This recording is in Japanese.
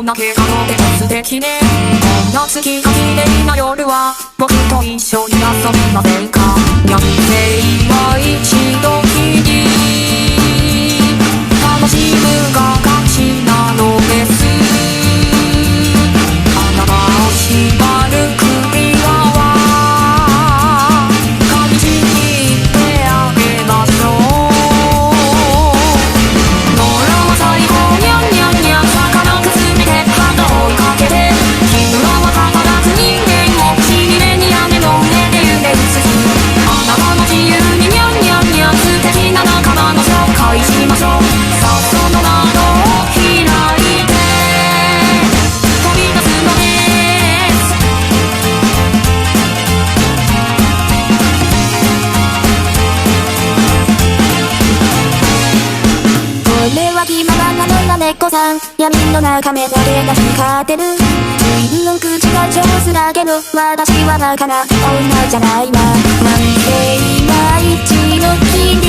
の負け顔で素敵ね。こんな月が綺麗な夜は僕と一緒に遊びませんか。人生は一度きり、楽しむが勝ちなのです。あなたを縛る首輪は噛みちぎってあげましょう。野良は最高にゃんにゃんにゃん、魚くすめてハンド追いかけて、木村は働く人間をしびれに雨の上で夢うつつ、あなたも自由ににゃんにゃんにゃん、素敵な仲間の紹介しましょう。さあその窓を開いて飛び出すのです。これは気ままなのな猫さん、闇の中目だけが光ってる。自分の口が上手だけど私はバカな女じゃないわ。人生は一度きり、